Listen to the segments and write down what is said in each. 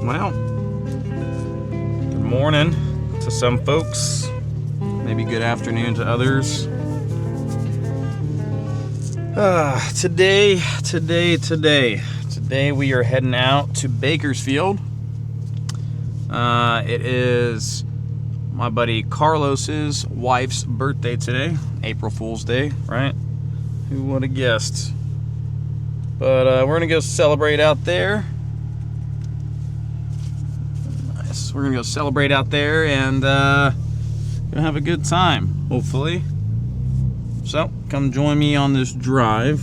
Well, good morning to some folks, maybe good afternoon to others. Today we are heading out to Bakersfield. It is my buddy Carlos's wife's birthday today, April Fool's Day, right? Who would have guessed? But we're gonna go celebrate out there. Nice. We're gonna go celebrate out there and gonna have a good time, hopefully. So come join me on this drive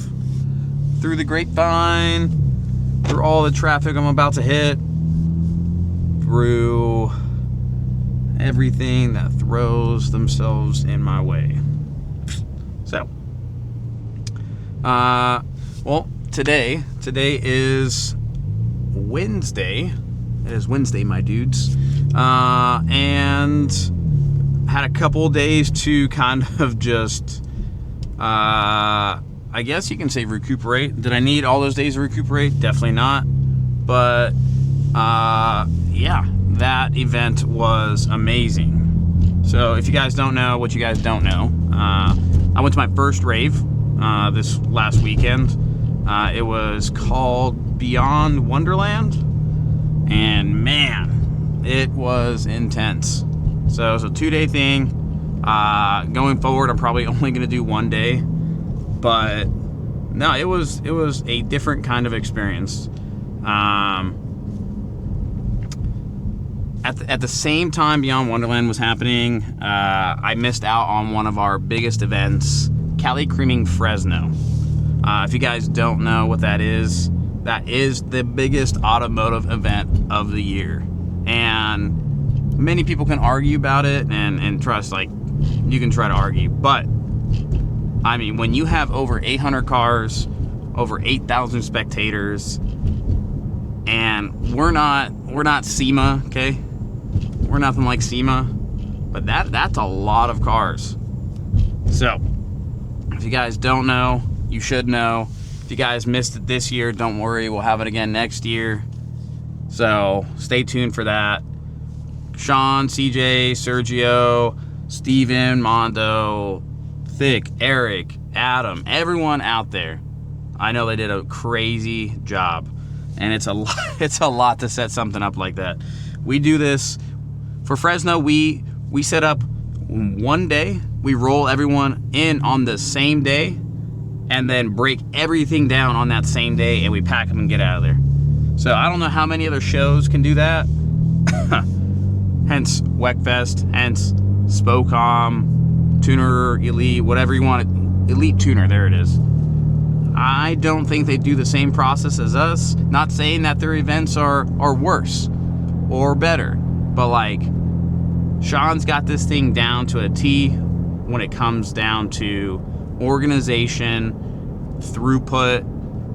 through the grapevine, through all the traffic I'm about to hit, through everything that throws themselves in my way. So, well, today is Wednesday. It is Wednesday, my dudes. And had a couple days to kind of just, I guess you can say recuperate. Did I need all those days to recuperate? Definitely not. But, yeah, that event was amazing. So if you guys don't know what you guys don't know, I went to my first rave this last weekend. It was called Beyond Wonderland, and man, it was intense. So it was a 2-day thing. Going forward, I'm probably only going to do 1 day, but no, it was a different kind of experience. At the same time Beyond Wonderland was happening, I missed out on one of our biggest events, Cali Creaming Fresno. If you guys don't know what that is the biggest automotive event of the year. And many people can argue about it and trust, like, you can try to argue. But, I mean, when you have over 800 cars, over 8,000 spectators, and we're not SEMA, okay? We're nothing like SEMA, but that's a lot of cars. So, if you guys don't know, you should know. If you guys missed it this year, don't worry, we'll have it again next year. So, stay tuned for that. Sean, CJ, Sergio, Steven, Mondo, Thick, Eric, Adam, everyone out there. I know they did a crazy job. And it's a lot to set something up like that. We do this for Fresno. We set up 1 day. We roll everyone in on the same day, and then break everything down on that same day, and we pack them and get out of there. So I don't know how many other shows can do that. Hence Weckfest, hence Spocom, Tuner Elite, whatever you want. Elite Tuner, there it is. I don't think they do the same process as us. Not saying that their events are worse or better, but like, Sean's got this thing down to a T when it comes down to organization, throughput,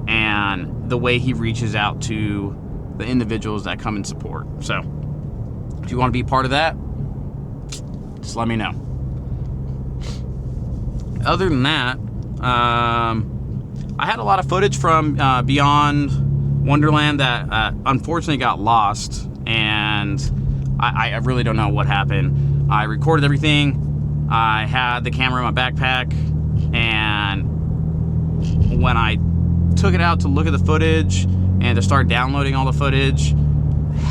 and the way he reaches out to the individuals that come and support. So, if you want to be part of that, just let me know. Other than that, I had a lot of footage from Beyond Wonderland that unfortunately got lost, and I really don't know what happened. I recorded everything. I had the camera in my backpack, and when I took it out to look at the footage and to start downloading all the footage,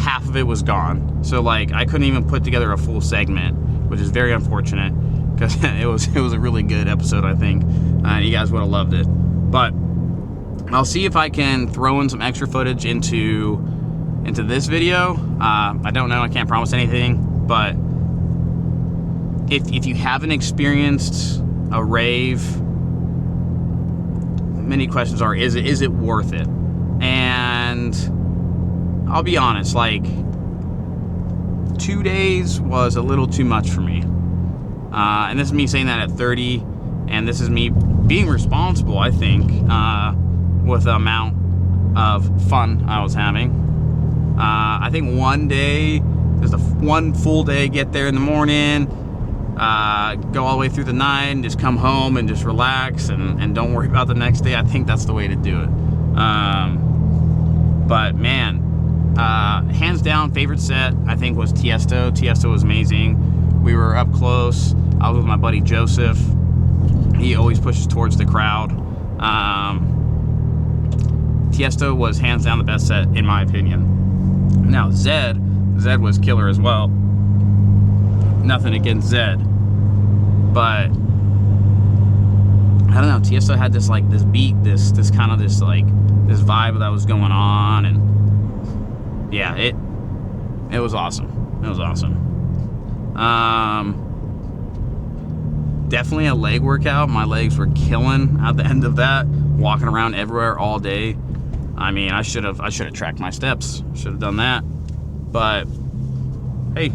half of it was gone. So like, I couldn't even put together a full segment, which is very unfortunate, because it was a really good episode, I think. You guys would have loved it. But I'll see if I can throw in some extra footage into this video. I don't know, I can't promise anything, but if you haven't experienced a rave, many questions are, is it worth it? And I'll be honest, like, 2 days was a little too much for me. And this is me saying that at 30, and this is me being responsible, I think, with the amount of fun I was having. I think 1 day, just one full day, get there in the morning, go all the way through the night, and just come home and just relax and don't worry about the next day. I think that's the way to do it. But man, Hands down, favorite set I think was Tiesto. Tiesto was amazing. We were up close. I was with my buddy Joseph. He always pushes towards the crowd. Tiesto was hands down the best set in my opinion. Now Zed was killer as well. Nothing against Zed, but I don't know. Tiesto had this like this beat, this kind of this vibe that was going on, and yeah, it was awesome. It was awesome. Definitely a leg workout. My legs were killing at the end of that, walking around everywhere all day. I mean, I should have tracked my steps. Should have done that, but hey,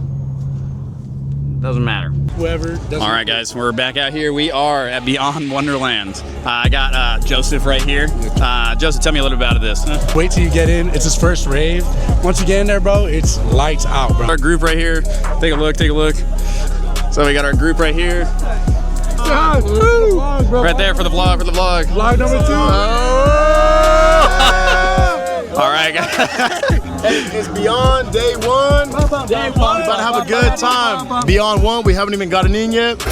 doesn't matter. Whoever doesn't. All right, guys, we're back out here. We are at Beyond Wonderland. I got Joseph right here. Joseph, tell me a little bit about this. Wait till you get in. It's his first rave. Once you get in there, bro, it's lights out, bro. Our group right here. Take a look. Take a look. So we got our group right here. Right there for the vlog. For the vlog. Vlog number 2. All right, guys. Hey, it's Beyond Day 1. Day 1. We're about to have a good time. Beyond 1, we haven't even gotten in yet.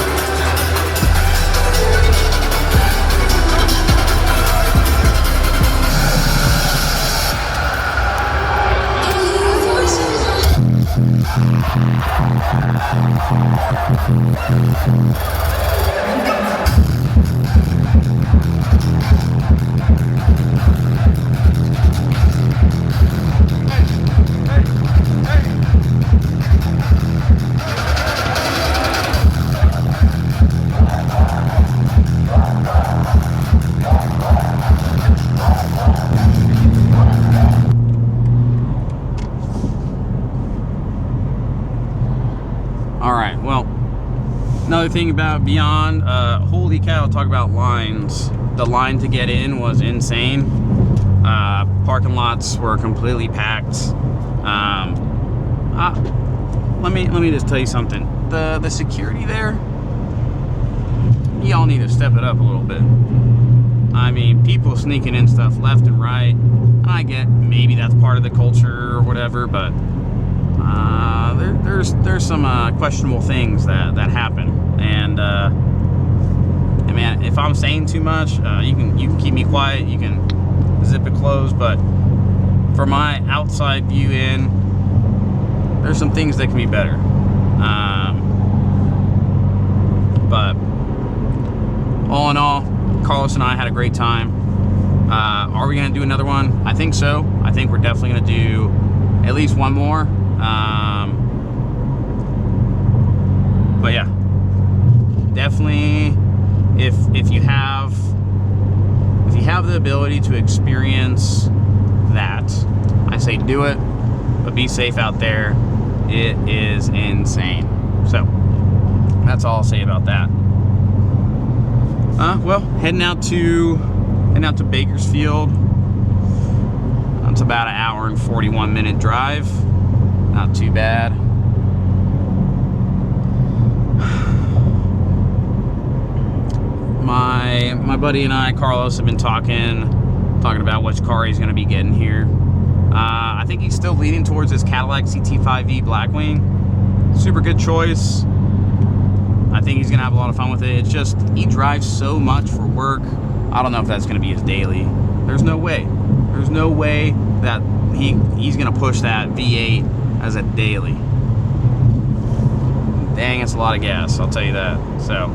All right, well, another thing about Beyond, holy cow, talk about lines. The line to get in was insane. Parking lots were completely packed. Let me just tell you something. The security there, y'all need to step it up a little bit. I mean, people sneaking in stuff left and right. I get maybe that's part of the culture or whatever, but there's some questionable things that happen, and man, if I'm saying too much, you can keep me quiet, you can zip it closed, but for my outside view in, there's some things that can be better. But all in all, Carlos and I had a great time. Are we gonna do another one? I think so. I think we're definitely gonna do at least one more. But yeah, definitely if you have the ability to experience that, I say do it, but be safe out there. It is insane. So that's all I'll say about that. Well, heading out to Bakersfield. It's about an hour and 41-minute drive. Not too bad. My buddy and I, Carlos, have been talking about which car he's going to be getting here. I think he's still leaning towards his Cadillac CT5V Blackwing. Super good choice. I think he's going to have a lot of fun with it. It's just, he drives so much for work. I don't know if that's going to be his daily. There's no way. There's no way that he's going to push that V8 as a daily. Dang, it's a lot of gas, I'll tell you that. So,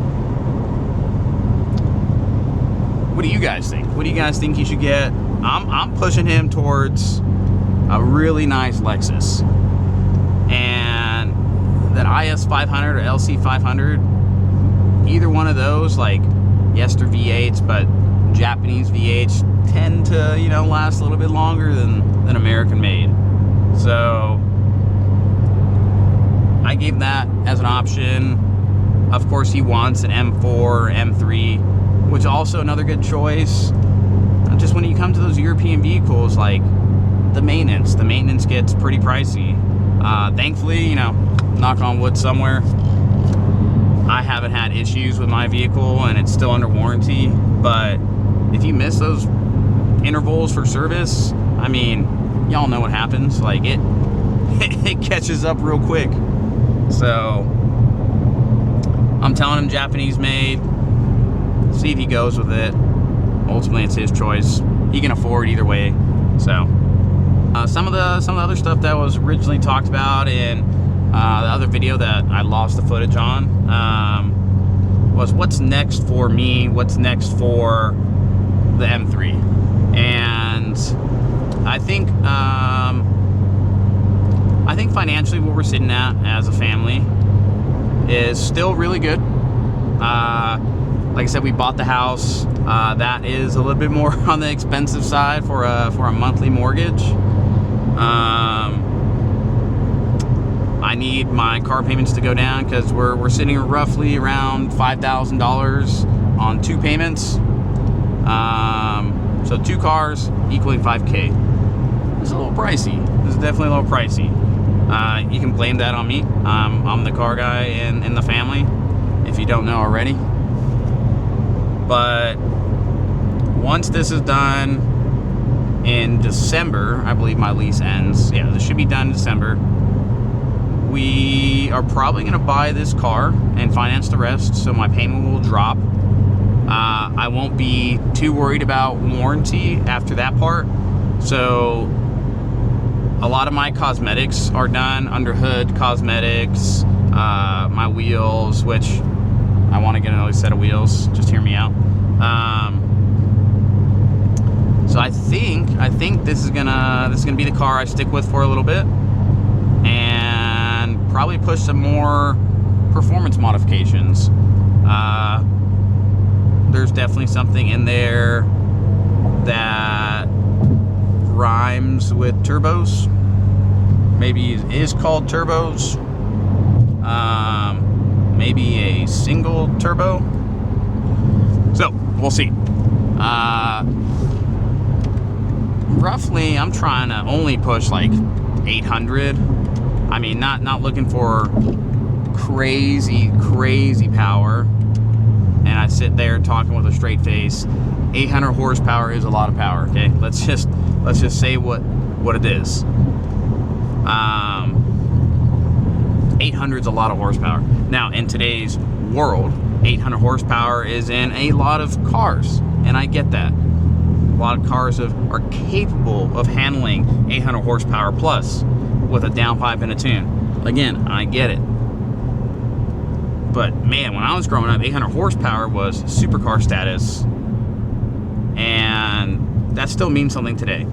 what do you guys think? What do you guys think he should get? I'm pushing him towards a really nice Lexus. And that IS500 or LC500, either one of those, like, yes, they're V8s, but Japanese V8s tend to, last a little bit longer than American made. So I gave that as an option. Of course, he wants an M4 or M3, which is also another good choice. Just when you come to those European vehicles, like the maintenance gets pretty pricey. Thankfully, knock on wood somewhere, I haven't had issues with my vehicle and it's still under warranty. But if you miss those intervals for service, I mean, y'all know what happens. Like it it catches up real quick. So I'm telling him Japanese made. See if he goes with it. Ultimately, it's his choice. He can afford either way. So some of the other stuff that was originally talked about in the other video that I lost the footage on was what's next for me, what's next for the M3. And I think financially what we're sitting at as a family is still really good. Like I said, we bought the house. That is a little bit more on the expensive side for a monthly mortgage. I need my car payments to go down because we're sitting roughly around $5,000 on 2 payments. So 2 cars equaling $5K. It's a little pricey. This is definitely a little pricey. You can blame that on me. I'm the car guy in the family, if you don't know already. But once this is done in December, I believe my lease ends. Yeah, this should be done in December. We are probably going to buy this car and finance the rest, so my payment will drop. I won't be too worried about warranty after that part. So a lot of my cosmetics are done, under hood cosmetics, my wheels, which I want to get another set of wheels. Just hear me out. So I think this is gonna be the car I stick with for a little bit, and probably push some more performance modifications. There's definitely something in there that rhymes with turbos. Maybe it is called turbos. Maybe a single turbo. So we'll see. Roughly, I'm trying to only push like 800. I mean, not looking for crazy power. And I sit there talking with a straight face. 800 horsepower is a lot of power. Okay, let's just say what it is. 800 is a lot of horsepower. Now, in today's world, 800 horsepower is in a lot of cars, and I get that. A lot of cars are capable of handling 800 horsepower plus with a downpipe and a tune. Again, I get it. But man, when I was growing up, 800 horsepower was supercar status, and that still means something today.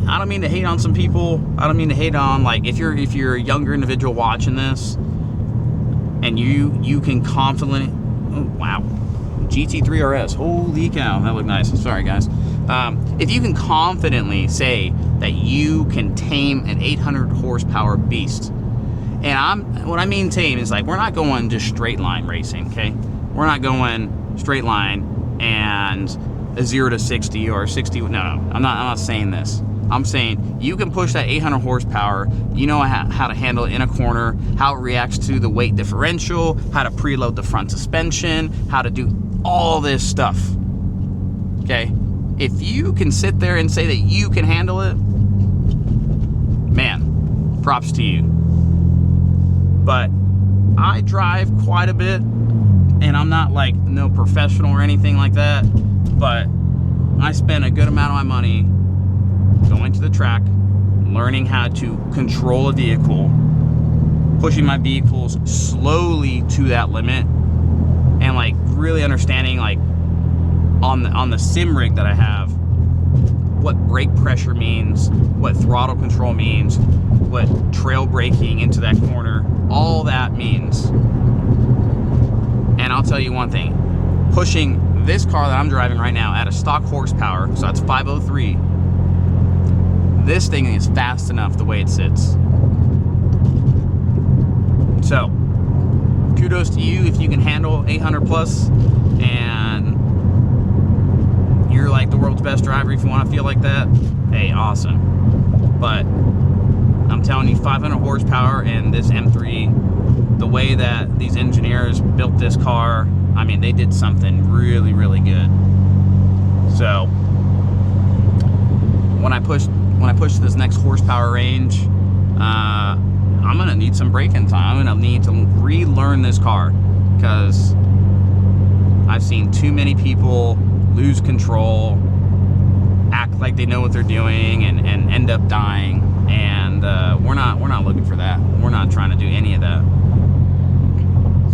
I don't mean to hate on some people. I don't mean to hate on, like, if you're a younger individual watching this, and you can confidently, oh wow, GT3 RS, holy cow, that looked nice. Sorry guys. If you can confidently say that you can tame an 800 horsepower beast, and what I mean tame is, like, we're not going just straight line racing, okay? We're not going straight line and a 0 to 60 or 60. No, I'm not saying this. I'm saying you can push that 800 horsepower. You know how to handle it in a corner, how it reacts to the weight differential, how to preload the front suspension, how to do all this stuff. Okay? If you can sit there and say that you can handle it, man, props to you. But I drive quite a bit, and I'm not like no professional or anything like that, but I spend a good amount of my money going to the track, learning how to control a vehicle, pushing my vehicles slowly to that limit, and like really understanding, like, on the sim rig that I have, what brake pressure means, what throttle control means, what trail braking into that corner, all that means. And I'll tell you one thing, pushing this car that I'm driving right now at a stock horsepower, so that's 503, this thing is fast enough the way it sits. So kudos to you if you can handle 800 plus, and you're like the world's best driver. If you want to feel like that, hey, awesome. But I'm telling you, 500 horsepower in this M3, the way that these engineers built this car, I mean, they did something really, really good. So when I push to this next horsepower range, I'm gonna need some braking time. I'm gonna need to relearn this car, because I've seen too many people lose control, act like they know what they're doing, and end up dying. And we're not looking for that. We're not trying to do any of that.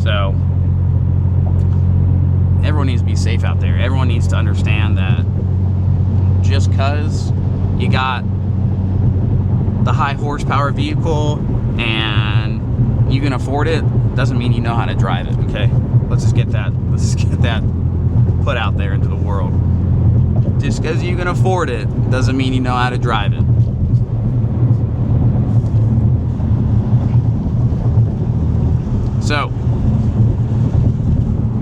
So everyone needs to be safe out there. Everyone needs to understand that just because you got the high horsepower vehicle and you can afford it doesn't mean you know how to drive it. Okay, let's just get that put out there into the world. Just because you can afford it doesn't mean you know how to drive it. So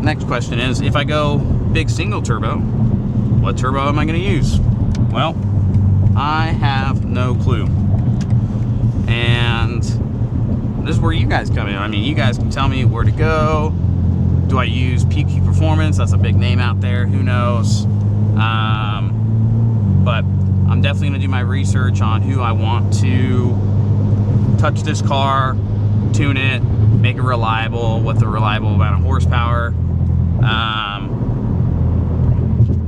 next question is, if I go big single turbo, what turbo am I going to use? Well, I have no clue. And this is where you guys come in. I mean, you guys can tell me where to go. Do I use PQ Performance? That's a big name out there. Who knows? But I'm definitely going to do my research on who I want to touch this car, tune it, make it reliable with a reliable amount of horsepower.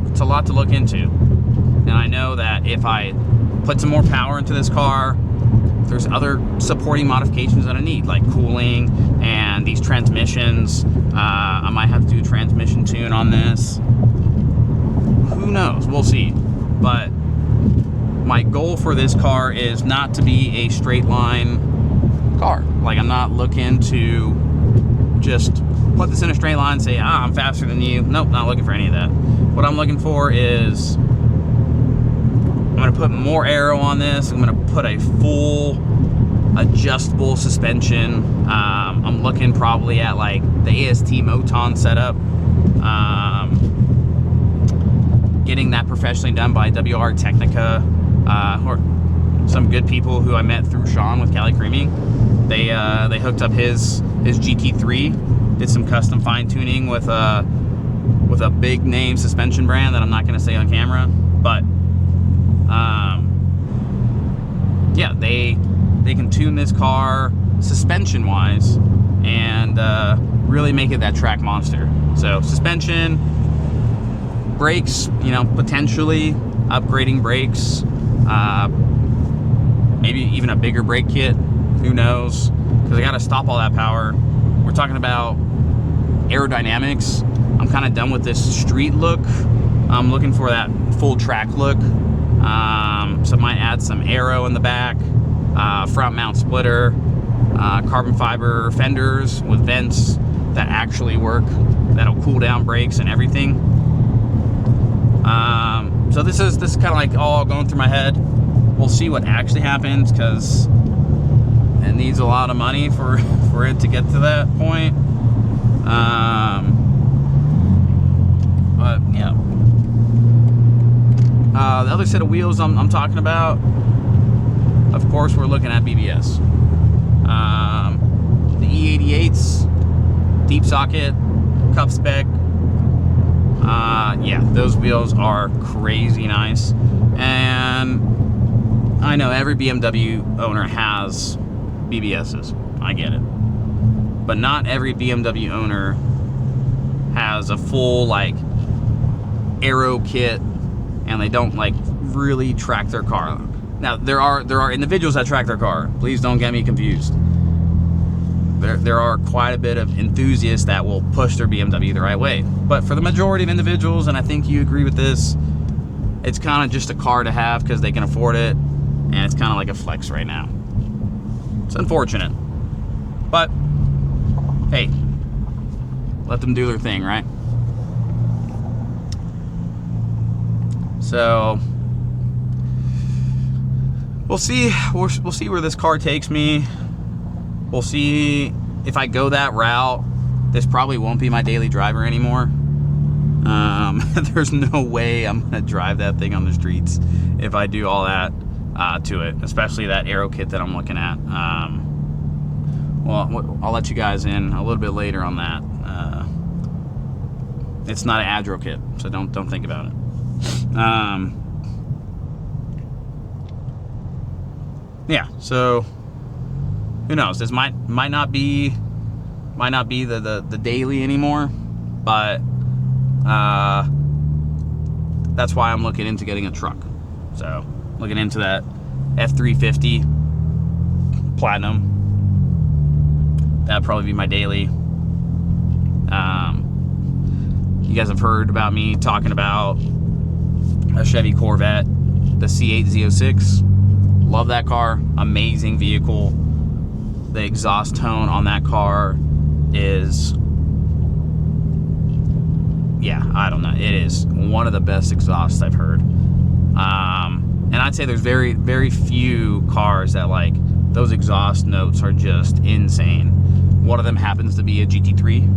It's a lot to look into. And I know that if I put some more power into this car, there's other supporting modifications that I need, like cooling and these transmissions. I might have to do a transmission tune on this. Who knows? We'll see. But my goal for this car is not to be a straight line car. Like, I'm not looking to just put this in a straight line and say, I'm faster than you. Nope, not looking for any of that. What I'm looking for is, I'm going to put more aero on this. I'm going to put a full adjustable suspension. I'm looking probably at like the AST Moton setup. Getting that professionally done by WR Technica, or some good people who I met through Sean with Cali Creaming. They hooked up his GT3, did some custom fine tuning with a big name suspension brand that I'm not going to say on camera, but yeah, they can tune this car suspension wise and really make it that track monster. So suspension, brakes, potentially upgrading brakes, maybe even a bigger brake kit, who knows, because I got to stop all that power. We're talking about aerodynamics. I'm kind of done with this street look. I'm looking for that full track look. So I might add some aero in the back, front mount splitter, carbon fiber fenders with vents that actually work, that'll cool down brakes and everything. So this is kind of like all going through my head. We'll see what actually happens, because it needs a lot of money for it to get to that point. But yeah. The other set of wheels I'm talking about, of course, we're looking at BBS. The E88s, deep socket, cup spec. Yeah, those wheels are crazy nice. And I know every BMW owner has BBSs. I get it. But not every BMW owner has a full, like, aero kit, and they don't, like, really track their car. Now, there are individuals that track their car. Please don't get me confused. There are quite a bit of enthusiasts that will push their BMW the right way. But for the majority of individuals, and I think you agree with this, it's kind of just a car to have because they can afford it, and it's kind of like a flex right now. It's unfortunate. But, hey, let them do their thing, right? So, we'll see where this car takes me. We'll see if I go that route. This probably won't be my daily driver anymore. There's no way I'm gonna drive that thing on the streets if I do all that to it, especially that aero kit that I'm looking at. Well, I'll let you guys in a little bit later on that. It's not an Adro kit, so don't think about it. yeah, so who knows? This might not be the daily anymore, but that's why I'm looking into getting a truck. So looking into that F350 Platinum. That'd probably be my daily. You guys have heard about me talking about a Chevy Corvette, the C8 Z06. Love that car. Amazing vehicle. The exhaust tone on that car is, yeah, I don't know. It is one of the best exhausts I've heard. And I'd say there's very, very few cars that, like, those exhaust notes are just insane. One of them happens to be a GT3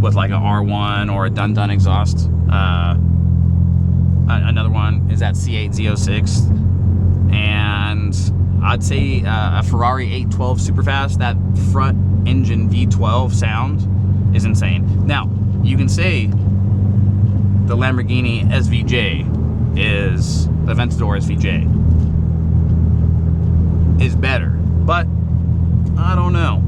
with like a R1 or a Dun exhaust. Another one is that C8 Z06. And I'd say a Ferrari 812 Superfast, that front engine V12 sound is insane. Now, you can say the Lamborghini SVJ is, the Aventador SVJ is better, but I don't know.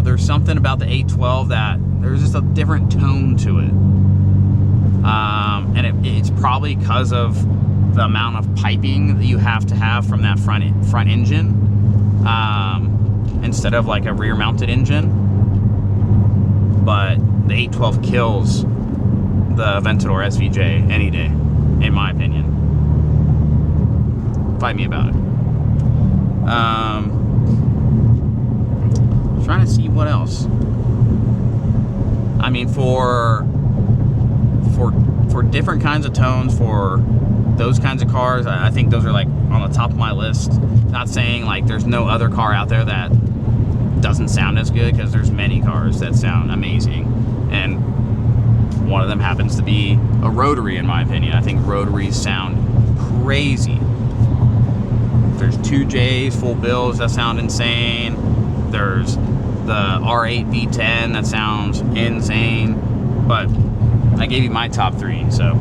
There's something about the 812 that there's just a different tone to it. And it's probably because of the amount of piping that you have to have from that front engine, instead of like a rear mounted engine. But the 812 kills the Aventador SVJ any day, in my opinion. Fight me about it. Trying to see what else. I mean, for different kinds of tones, for those kinds of cars, I think those are like on the top of my list. Not saying like there's no other car out there that doesn't sound as good, because there's many cars that sound amazing, and one of them happens to be a rotary, in my opinion. I think rotaries sound crazy. There's 2Js, full bills, that sound insane. There's the R8 V10 that sounds insane. But I gave you my top 3, so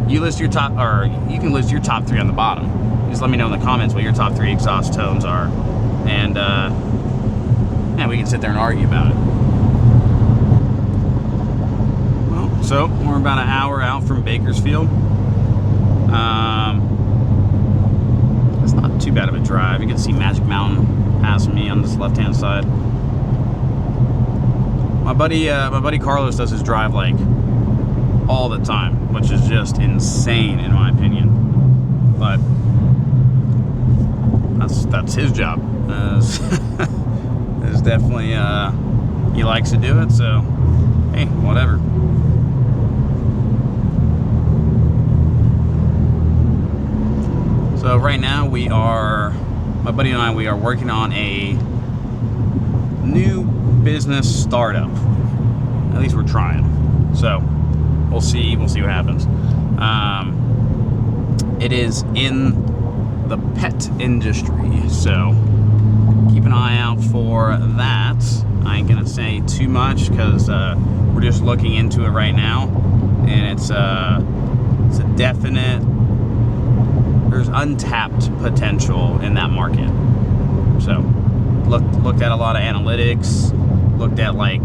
you list your top, or you can list your top 3 on the bottom. Just let me know in the comments what your top 3 exhaust tones are, and we can sit there and argue about it. Well, so we're about an hour out from Bakersfield. It's not too bad of a drive. You can see Magic Mountain passing me on this left-hand side. My buddy Carlos does his drive like all the time, which is just insane in my opinion. But that's his job. It's definitely he likes to do it, so hey, whatever. So right now my buddy and I, we are working on a new business startup. At least we're trying. So we'll see what happens. It is in the pet industry, so keep an eye out for that. I ain't gonna say too much because we're just looking into it right now, and it's a definite. There's untapped potential in that market. So looked at a lot of analytics, looked at like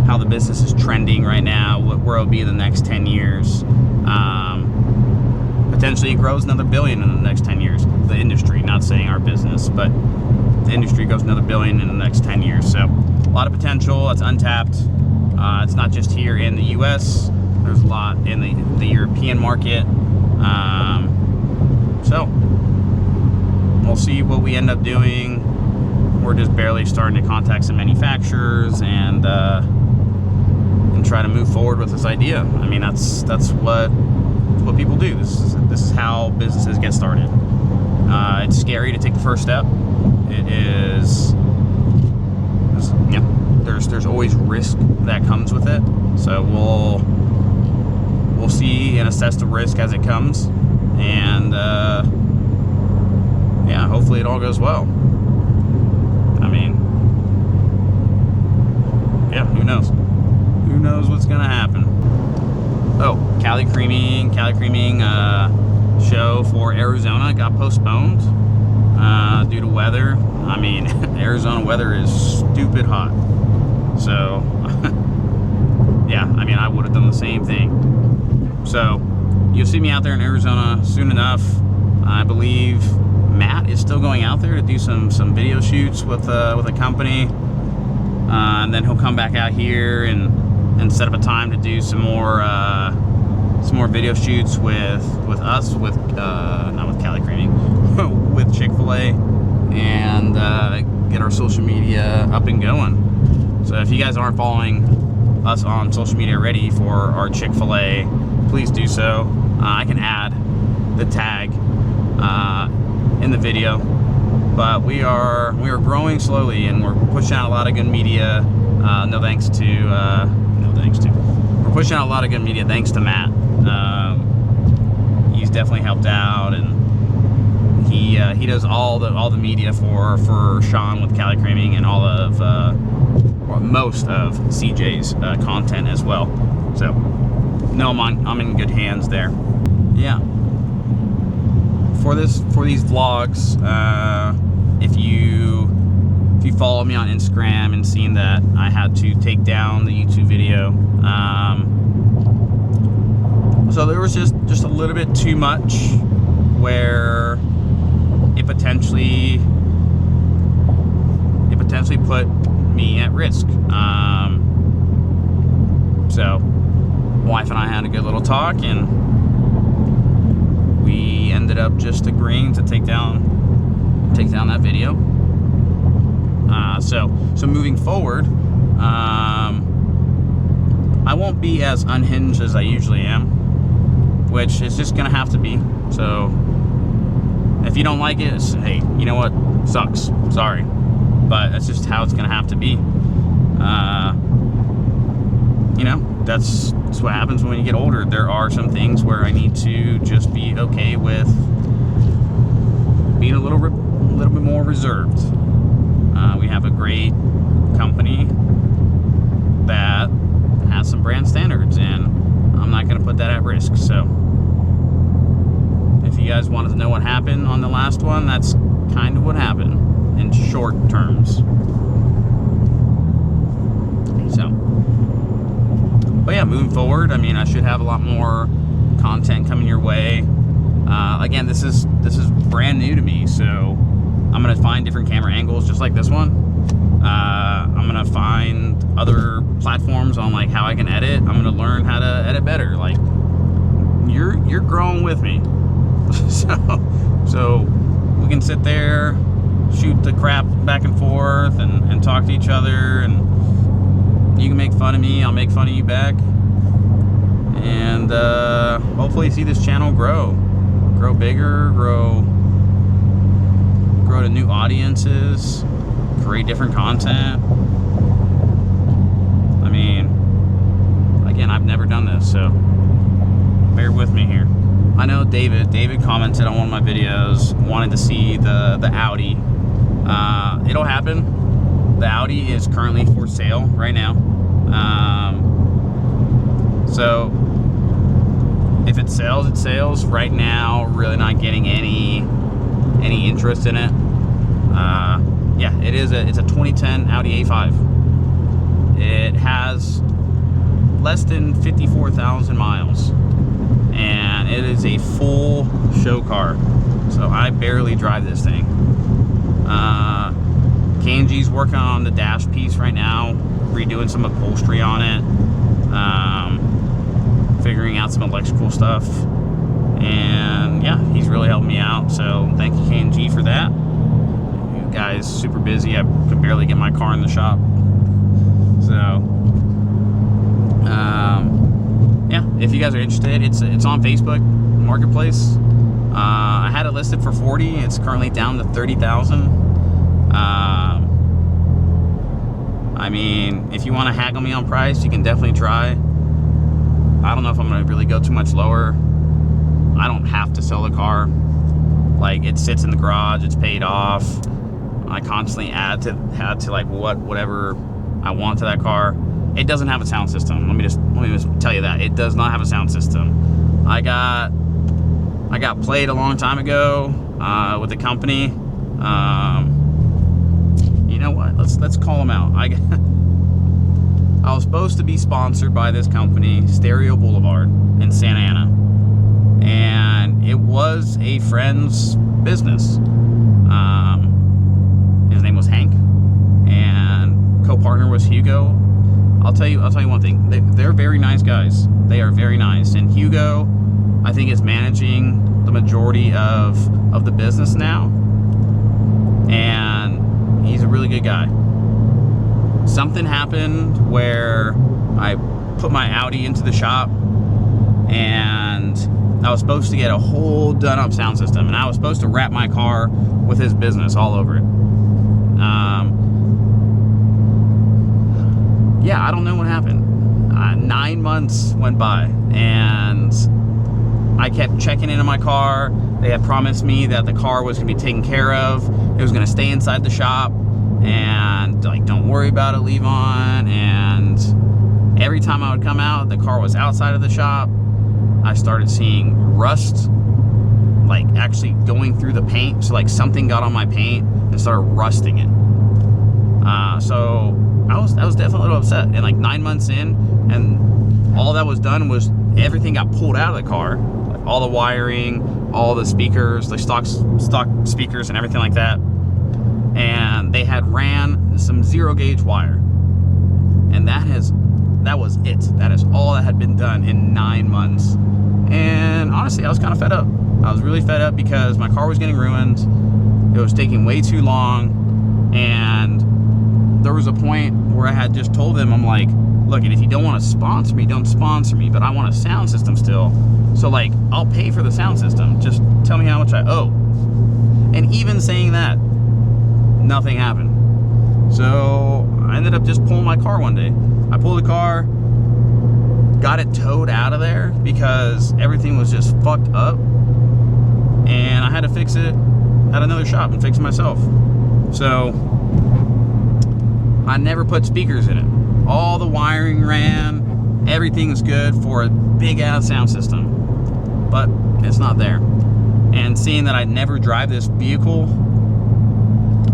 how the business is trending right now, where it'll be in the next 10 years. Potentially it grows another $1 billion in the next 10 years. The industry, not saying our business, but the industry goes another $1 billion in the next 10 years. So a lot of potential that's untapped. It's not just here in the US, there's a lot in the European market. So we'll see what we end up doing. We're just barely starting to contact some manufacturers and try to move forward with this idea. I mean, that's what people do. This is how businesses get started. It's scary to take the first step. It is. There's always risk that comes with it. So we'll see and assess the risk as it comes, and yeah, hopefully it all goes well. I mean, yeah, who knows? Who knows what's gonna happen? Oh, Cali Creaming show video for Arizona got postponed due to weather. I mean, Arizona weather is stupid hot. So, yeah, I mean, I would have done the same thing. So, you'll see me out there in Arizona soon enough. I believe Matt is still going out there to do some video shoots with a company. And then he'll come back out here and set up a time to do some more video shoots with us, not with Cali Creaming, with Chick-fil-A, and get our social media up and going. So if you guys aren't following us on social media already for our Chick-fil-A, please do so. I can add the tag in the video. But we are growing slowly, and we're pushing out a lot of good media. No thanks to. We're pushing out a lot of good media thanks to Matt. He's definitely helped out, and he does all the media for Sean with Cali Creaming and all of or most of CJ's content as well. So no, I'm in good hands there. Yeah. For these vlogs, if you follow me on Instagram and seen that I had to take down the YouTube video, so there was just a little bit too much where it potentially put me at risk. So my wife and I had a good little talk, and we ended up just agreeing to take down that video. So moving forward, I won't be as unhinged as I usually am, which is just gonna have to be. So if you don't like it, hey, you know what? Sucks. Sorry, but that's just how it's gonna have to be. You know, that's what happens when you get older. There are some things where I need to just be okay with being a little bit more reserved. We have a great company that has some brand standards, and I'm not going to put that at risk. So if you guys wanted to know what happened on the last one, that's kind of what happened in short terms. So, but yeah, moving forward, I mean, I should have a lot more content coming your way. Again, this is brand new to me, so I'm gonna find different camera angles just like this one. I'm gonna find other platforms on like how I can edit. I'm gonna learn how to edit better. Like, you're growing with me. so we can sit there, shoot the crap back and forth, and talk to each other, and you can make fun of me, I'll make fun of you back, and hopefully see this channel grow bigger, grow to new audiences, create different content. I mean, again, I've never done this, so bear with me here. I know David commented on one of my videos, wanted to see the Audi. It'll happen. The Audi is currently for sale right now. So if it sells, it sells. Right now, really not getting any interest in it. Yeah, it's a 2010 Audi A5. It has less than 54,000 miles, and it is a full show car. So I barely drive this thing. Kanji's working on the dash piece right now, redoing some upholstery on it, figuring out some electrical stuff, and yeah, he's really helped me out, so thank you, Kanji, for that. You guys super busy. I could barely get my car in the shop. So yeah, if you guys are interested, it's on Facebook Marketplace. I had it listed for 40. It's currently down to 30,000. I mean, if you want to haggle me on price, you can definitely try. I don't know if I'm going to really go too much lower. I don't have to sell the car. Like, it sits in the garage, it's paid off. I constantly add to like whatever I want to that car. It doesn't have a sound system. Let me just tell you that. It does not have a sound system. I got I got played a long time ago with the company. You know what? Let's call them out. I was supposed to be sponsored by this company, Stereo Boulevard in Santa Ana, and it was a friend's business. His name was Hank, and co-partner was Hugo. I'll tell you one thing. They're very nice guys. They are very nice, and Hugo, I think, is managing the majority of the business now, and he's a really good guy. Something happened where I put my Audi into the shop, and I was supposed to get a whole done-up sound system, and I was supposed to wrap my car with his business all over it. Yeah, I don't know what happened. 9 months went by, and I kept checking into my car. They had promised me that the car was going to be taken care of. It was going to stay inside the shop, and like, don't worry about it, Levon. And every time I would come out, the car was outside of the shop. I started seeing rust, like actually going through the paint. So like something got on my paint and started rusting it. So I was definitely a little upset. And like 9 months in, and all that was done was everything got pulled out of the car, like all the wiring, all the speakers, like stock speakers and everything like that. And they had ran some 0 gauge wire, and that was it. That is all that had been done in 9 months. And honestly, I was kind of fed up. I was really fed up because my car was getting ruined. It was taking way too long, and there was a point where I had just told them, I'm like, look, if you don't want to sponsor me, don't sponsor me, but I want a sound system still. So like, I'll pay for the sound system. Just tell me how much I owe. And even saying that, nothing happened. So I ended up just pulling my car one day. I pulled the car, got it towed out of there because everything was just fucked up, and I had to fix it at another shop and fix it myself. So I never put speakers in it. All the wiring ran, everything's good for a big ass sound system, but it's not there. And seeing that I never drive this vehicle,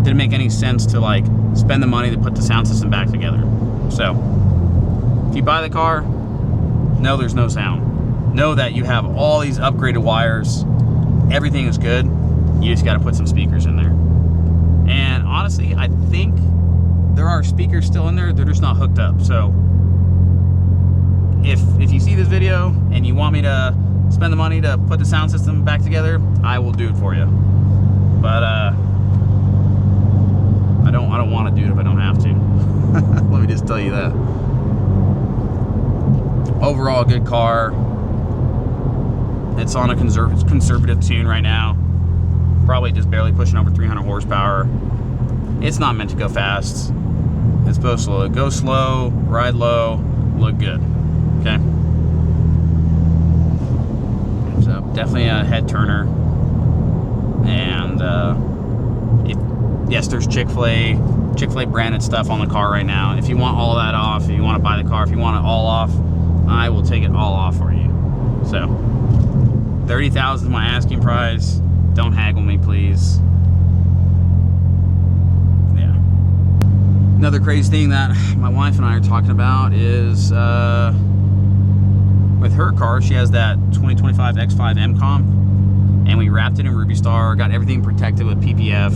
didn't make any sense to like spend the money to put the sound system back together. So if you buy the car, know there's no sound. Know that you have all these upgraded wires. Everything is good. You just got to put some speakers in there. And honestly, I think there are speakers still in there. They're just not hooked up. So if you see this video and you want me to spend the money to put the sound system back together, I will do it for you. But I don't want to do it if I don't have to. Let me just tell you that. Overall, good car. It's on a conservative tune right now. Probably just barely pushing over 300 horsepower. It's not meant to go fast. It's supposed to go slow, ride low, look good. Okay. So definitely a head turner. And yes, there's Chick-fil-A branded stuff on the car right now. If you want all that off, if you want to buy the car, if you want it all off, I will take it all off for you. So $30,000 is my asking price. Don't haggle me, please. Yeah. Another crazy thing that my wife and I are talking about is with her car, she has that 2025 X5 M-Comp, and we wrapped it in Ruby Star, got everything protected with PPF.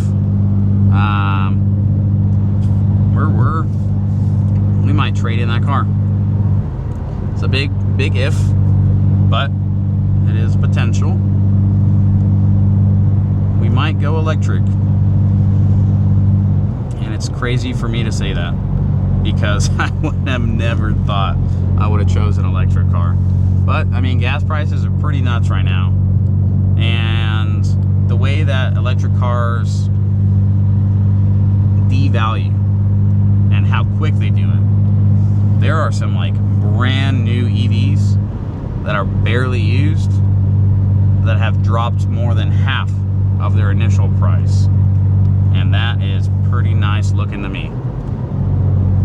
We might trade in that car. It's a big if, but it is potential. We might go electric. And it's crazy for me to say that because I would have never thought I would have chosen an electric car. But I mean, gas prices are pretty nuts right now. And the way that electric cars devalue and how quick they do it, there are some like brand new EVs that are barely used that have dropped more than half of their initial price, and that is pretty nice looking to me.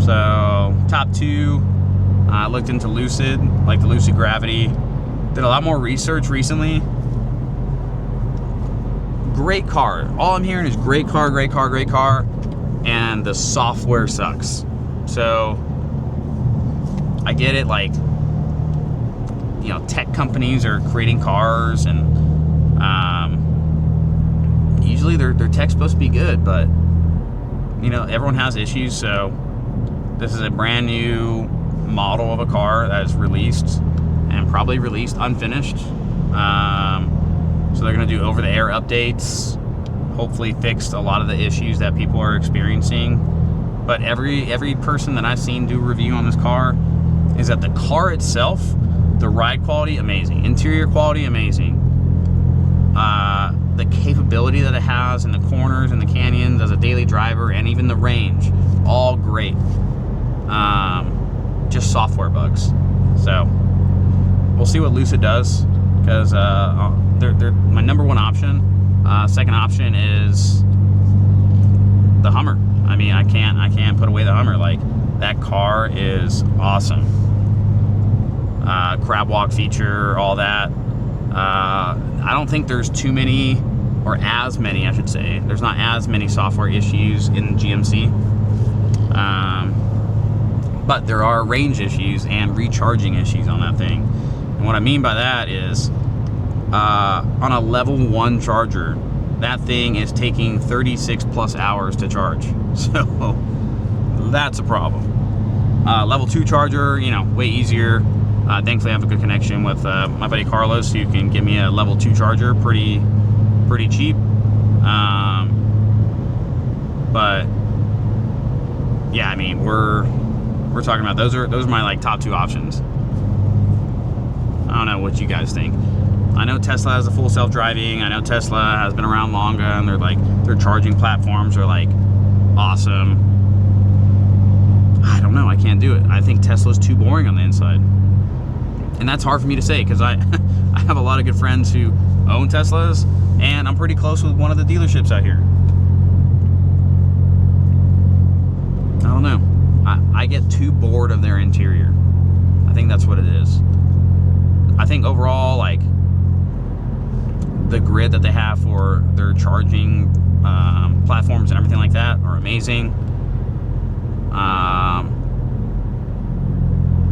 So top two, I looked into Lucid, like the Lucid Gravity. Did a lot more research recently, great car. All I'm hearing is great car, great car, great car, and the software sucks. So I get it, like, you know, tech companies are creating cars, and usually their tech's supposed to be good, but you know, everyone has issues. So this is a brand new model of a car that is released, and probably released unfinished. So they're going to do over-the-air updates, hopefully fix a lot of the issues that people are experiencing. But every person that I've seen do a review on this car is that the car itself, the ride quality, amazing. Interior quality, amazing. The capability that it has in the corners and the canyons as a daily driver, and even the range, all great. Just software bugs. So we'll see what Lucid does, because they're my number one option. Second option is the Hummer. I mean, I can't put away the Hummer. Like, that car is awesome. Crab walk feature, all that. I don't think there's too many, or as many, I should say. There's not as many software issues in GMC. But there are range issues and recharging issues on that thing. And what I mean by that is, on a level 1 charger, that thing is taking 36 plus hours to charge. So that's a problem. Level 2 charger, you know, way easier. Thankfully, I have a good connection with my buddy Carlos, who can give me a level 2 charger pretty cheap. But yeah, I mean, we're talking about those are my like top 2 options. I don't know what you guys think. I know Tesla has a full self-driving. I know Tesla has been around longer, and their charging platforms are like awesome. I don't know. I can't do it. I think Tesla's too boring on the inside. And that's hard for me to say, because I have a lot of good friends who own Teslas, and I'm pretty close with one of the dealerships out here. I don't know. I get too bored of their interior. I think that's what it is. I think overall, like, the grid that they have for their charging platforms and everything like that are amazing.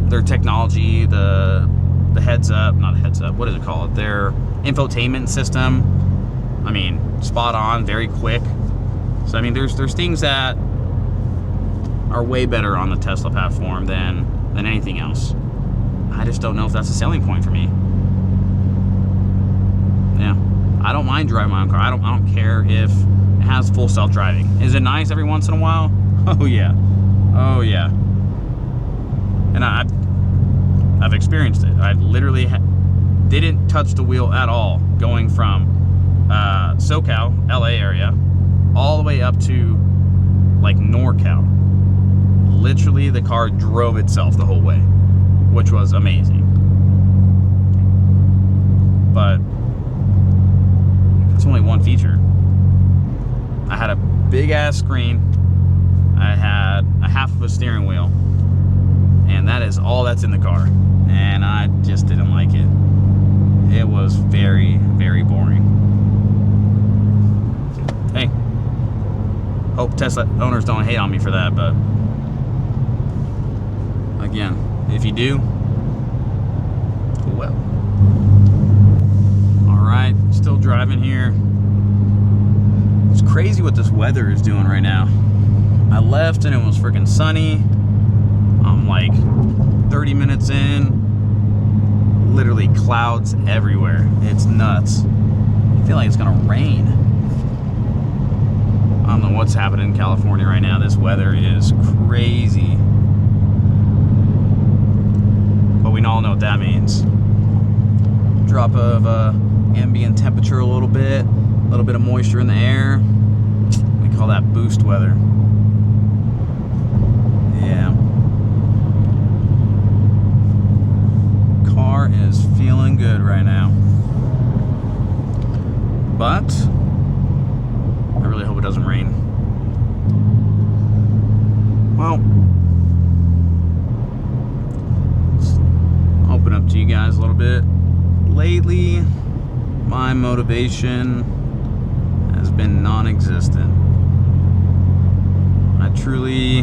Their technology, the heads up, not heads up, what is it called? Their infotainment system, I mean, spot on, very quick. So I mean, there's things that are way better on the Tesla platform than anything else. I just don't know if that's a selling point for me. Yeah, I don't mind driving my own car. I don't care if it has full self-driving. Is it nice every once in a while? Oh yeah, oh yeah. And I've experienced it. I literally didn't touch the wheel at all, going from SoCal, LA area, all the way up to like NorCal. Literally, the car drove itself the whole way, which was amazing. But that's only one feature. I had a big ass screen. I had a half of a steering wheel, and that is all that's in the car. And I just didn't like it. It was very, very boring. Hey, hope Tesla owners don't hate on me for that, but again, if you do, well. Alright, still driving here. It's crazy what this weather is doing right now. I left and it was freaking sunny. I'm like 30 minutes in. Literally clouds everywhere. It's nuts. I feel like it's gonna rain. I don't know what's happening in California right now. This weather is crazy. But we all know what that means. Drop of ambient temperature a little bit of moisture in the air. We call that boost weather. Yeah. Car is feeling good right now. But I really hope it doesn't rain. Well, let's open up to you guys a little bit. Lately, my motivation has been non-existent. I truly,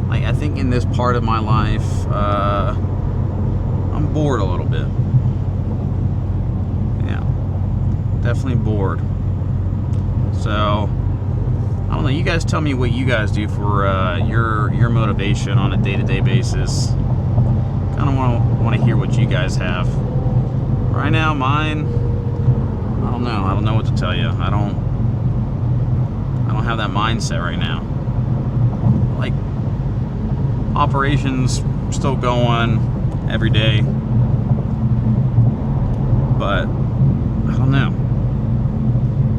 like, I think in this part of my life, I'm bored a little bit. Yeah, definitely bored. So, I don't know, you guys tell me what you guys do for your motivation on a day-to-day basis. Kind of want to hear what you guys have. Right now, mine, I don't know what to tell you. I don't have that mindset right now. Like, operations still going every day, but I don't know.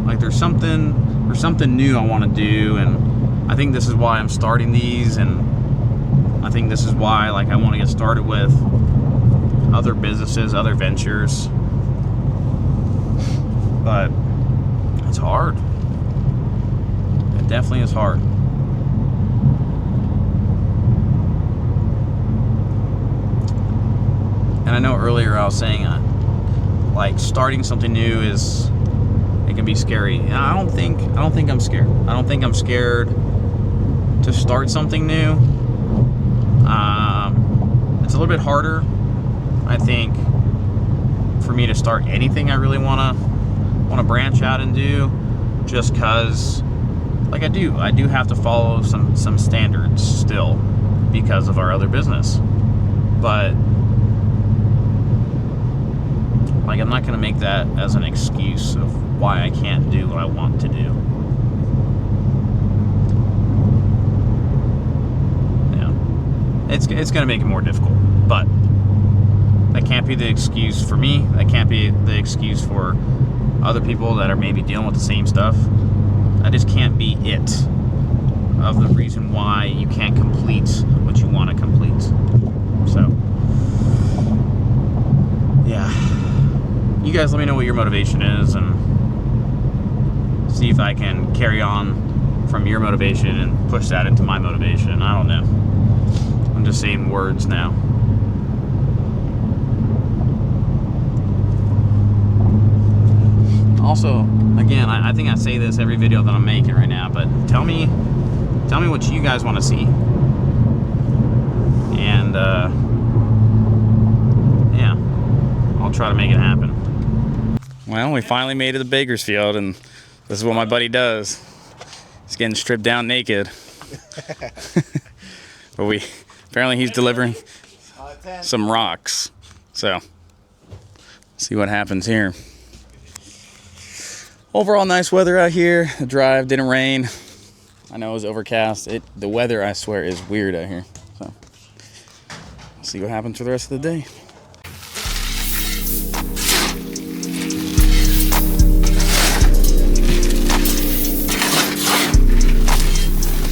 Like, there's something new I want to do, and I think this is why I'm starting these, and I think this is why, like, I want to get started with other businesses, other ventures. But it's hard. It definitely is hard. And I know earlier I was saying, like, starting something new it can be scary. And I don't think I'm scared. I don't think I'm scared to start something new. It's a little bit harder, I think, for me to start anything I really want to branch out and do, just because, like, I do have to follow some standards still because of our other business. But, like, I'm not going to make that as an excuse of why I can't do what I want to do. Yeah, it's going to make it more difficult, but that can't be the excuse for me. That can't be the excuse for other people that are maybe dealing with the same stuff. That just can't be it of the reason why you can't complete what you want to complete. So, yeah. You guys let me know what your motivation is, and see if I can carry on from your motivation and push that into my motivation. I don't know. I'm just saying words now. Also, again, I think I say this every video that I'm making right now, but tell me what you guys want to see. And, yeah, I'll try to make it happen. Well, we finally made it to Bakersfield, and this is what my buddy does. He's getting stripped down naked. But apparently he's delivering some rocks. So, see what happens here. Overall, nice weather out here. The drive didn't rain. I know it was overcast. The weather, I swear, is weird out here. So, see what happens for the rest of the day.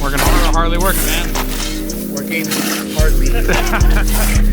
Working hard or hardly working, man? Working hardly.